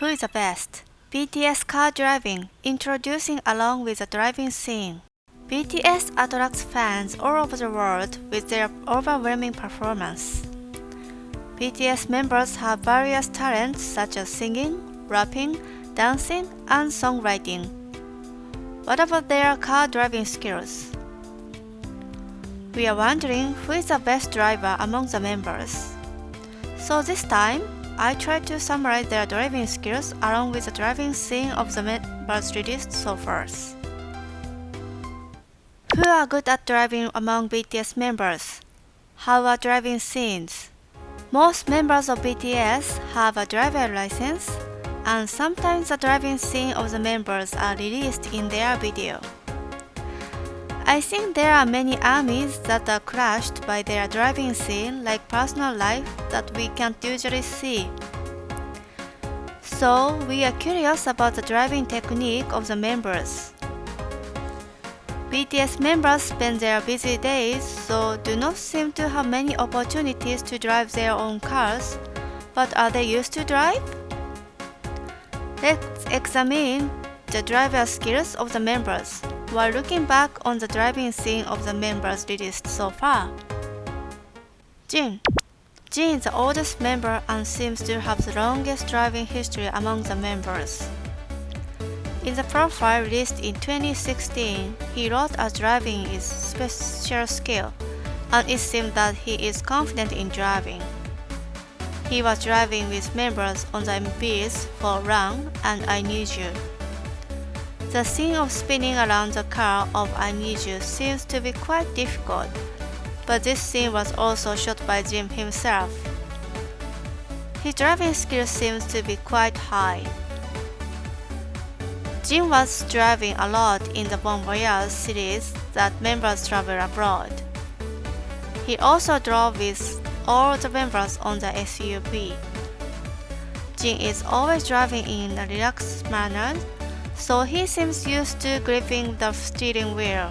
Who is the best? BTS car driving, introducing along with the driving scene. BTS attracts fans all over the world with their overwhelming performance. BTS members have various talents such as singing, rapping, dancing, and songwriting. What about their car driving skills? We are wondering who is the best driver among the members. So this time, I tried to summarize their driving skills along with the driving scene of the members released so far. Who are good at driving among BTS members? How are driving scenes? Most members of BTS have a driver license, and sometimes the driving scene of the members are released in their video. I think there are many armies that are crushed by their driving scene like personal life that we can't usually see. So we are curious about the driving technique of the members. BTS members spend their busy days so do not seem to have many opportunities to drive their own cars, but are they used to drive? Let's examine the driver skills of the members while looking back on the driving scene of the members released so far. Jin. Jin is the oldest member and seems to have the longest driving history among the members. In the profile released in 2016, he wrote as driving is special skill, and it seems that he is confident in driving. He was driving with members on the MVs for Run and I Need You. The scene of spinning around the car of I Need You seems to be quite difficult, but this scene was also shot by Jim himself. His driving skill seems to be quite high. Jim was driving a lot in the Bon Voyage series that members travel abroad. He also drove with all the members on the SUV. Jin is always driving in a relaxed manner, so he seems used to gripping the steering wheel.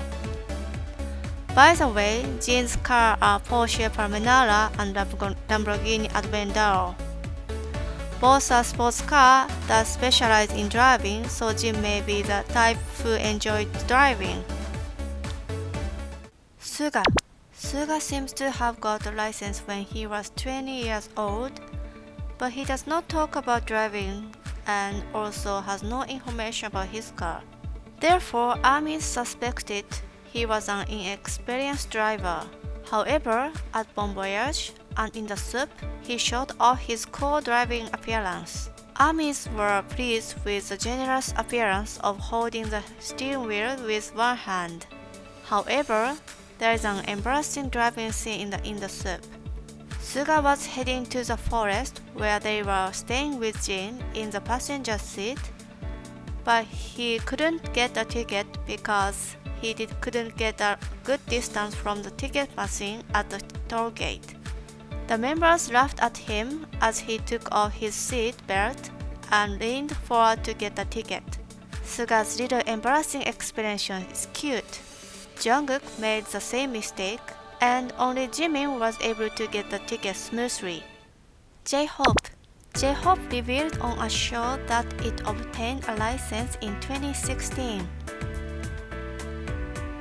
By the way, Jin's car are Porsche Panamera and Lamborghini Aventador. Both are sports cars that specialize in driving, so Jin may be the type who enjoys driving. Suga. Suga seems to have got a license when he was 20 years old, but he does not talk about driving and also has no information about his car. Therefore, armies suspected he was an inexperienced driver. However, at Bon Voyage and in the soup, he showed off his cool driving appearance. Armies were pleased with the generous appearance of holding the steering wheel with one hand. However, there is an embarrassing driving scene in the soup. Suga was heading to the forest where they were staying with Jin in the passenger seat, but he couldn't get a ticket because he couldn't get a good distance from the ticket machine at the toll gate. The members laughed at him as he took off his seat belt and leaned forward to get the ticket. Suga's little embarrassing expression is cute. Jungkook made the same mistake, and only Jimin was able to get the ticket smoothly. JHope. JHope revealed on a show that it obtained a license in 2016.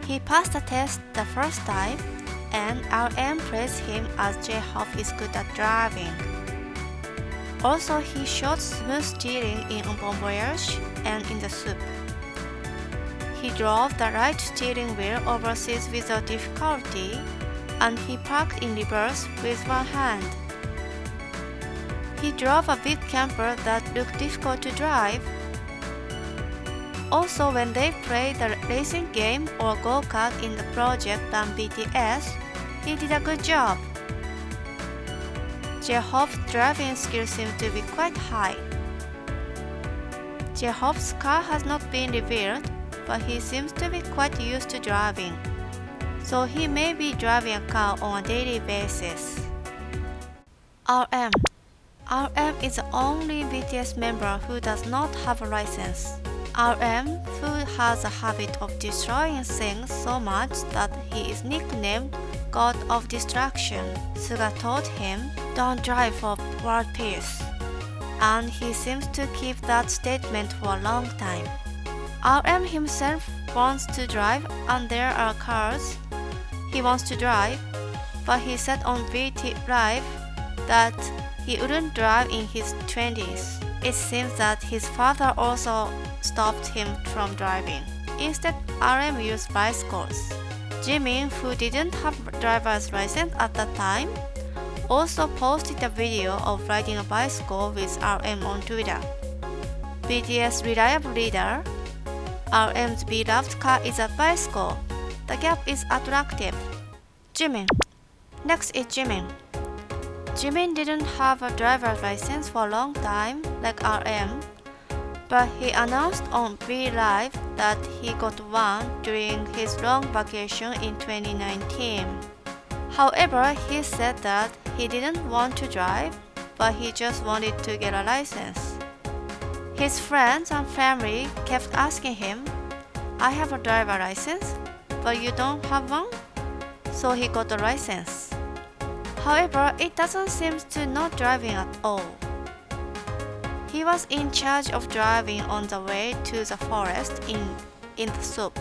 He passed the test the first time, and RM praised him as JHope is good at driving. Also, he showed smooth steering in Bon Voyage and in the soup. He drove the right steering wheel overseas without difficulty, and he parked in reverse with one hand. He drove a big camper that looked difficult to drive. Also, when they played the racing game or go-kart in the project by BTS, he did a good job. JHope's driving skills seem to be quite high. JHope's car has not been revealed, but he seems to be quite used to driving, so he may be driving a car on a daily basis. RM. RM is the only BTS member who does not have a license. RM, who has a habit of destroying things so much that he is nicknamed God of Destruction. Suga told him, "Don't drive for world peace." and he seems to keep that statement for a long time. RM himself wants to drive and there are cars he wants to drive, but he said on VT Live that he wouldn't drive in his 20s. It seems that his father also stopped him from driving. Instead, RM used bicycles. Jimin, who didn't have a driver's license at that time, also posted a video of riding a bicycle with RM on Twitter. BTS reliable leader, RM's beloved car is a bicycle. The gap is attractive. Jimin. Next is Jimin. Jimin didn't have a driver's license for a long time like RM, but he announced on V Live that he got one during his long vacation in 2019. However, he said that he didn't want to drive, but he just wanted to get a license. His friends and family kept asking him, "I have a driver license, but you don't have one?" So he got a license. However, it doesn't seem to not driving at all. He was in charge of driving on the way to the forest in the soup.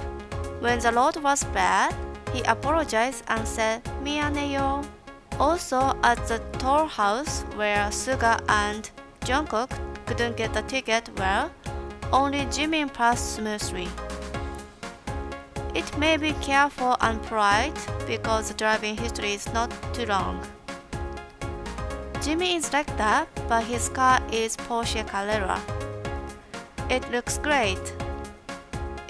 When the road was bad, he apologized and said, "미안해요." Also, at the toll house where Suga and Jungkook couldn't get the ticket, well, only Jimin passed smoothly. It may be careful and polite because the driving history is not too long. Jimin is like that, but his car is Porsche Carrera. It looks great.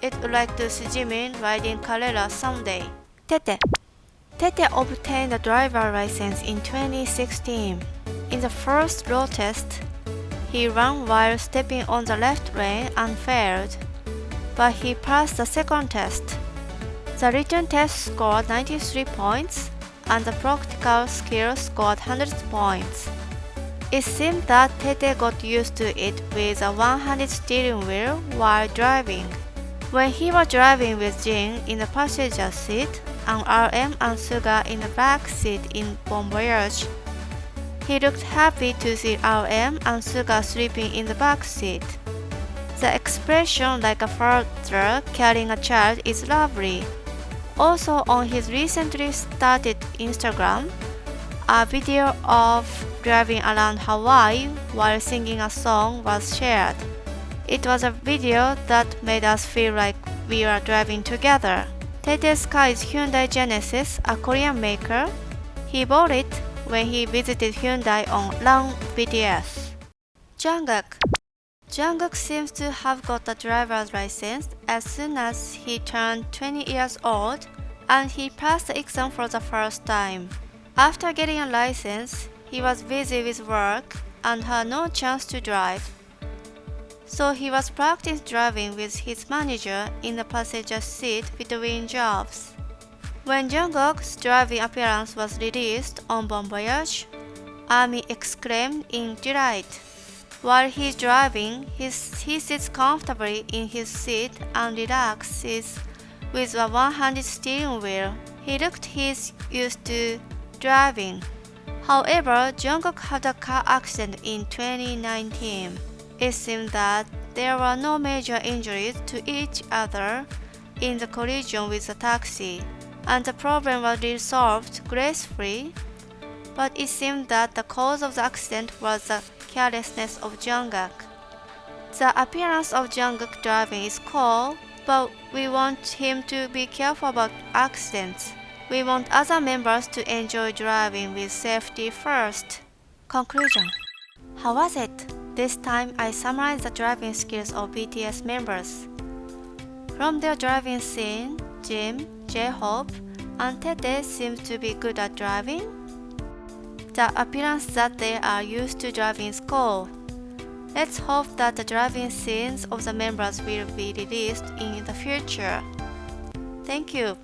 It would like to see Jimin riding Carrera someday. Tete. Tete obtained a driver license in 2016. In the first road test, he ran while stepping on the left lane and failed, but he passed the second test. The written test scored 93 points, and the practical skills scored 100 points. It seemed that Tete got used to it with a one-handed steering wheel while driving. When he was driving with Jin in the passenger seat and RM and Suga in the back seat in Bon Voyage, he looked happy to see RM and Suga sleeping in the back seat. The expression like a father carrying a child is lovely. Also on his recently started Instagram, a video of driving around Hawaii while singing a song was shared. It was a video that made us feel like we were driving together. Tete's car is Hyundai Genesis, a Korean maker. He bought it when he visited Hyundai on Run BTS. Jungkook. Jungkook seems to have got a driver's license as soon as he turned 20 years old, and he passed the exam for the first time. After getting a license, he was busy with work and had no chance to drive. So he was practicing driving with his manager in the passenger seat between jobs. When Jungkook's driving appearance was released on Bon Voyage, ARMY exclaimed in delight. While he's driving, he sits comfortably in his seat and relaxes with a one-handed steering wheel. He looked he's used to driving. However, Jungkook had a car accident in 2019. It seemed that there were no major injuries to each other in the collision with the taxi, and the problem was resolved gracefully, but it seemed that the cause of the accident was the carelessness of Jungkook. The appearance of Jungkook driving is cool, but we want him to be careful about accidents. We want other members to enjoy driving with safety first. Conclusion. How was it? This time I summarized the driving skills of BTS members. From their driving scene, Jim, JHope, and Tete seem to be good at driving. The appearance that they are used to driving is cool. Let's hope that the driving scenes of the members will be released in the future. Thank you.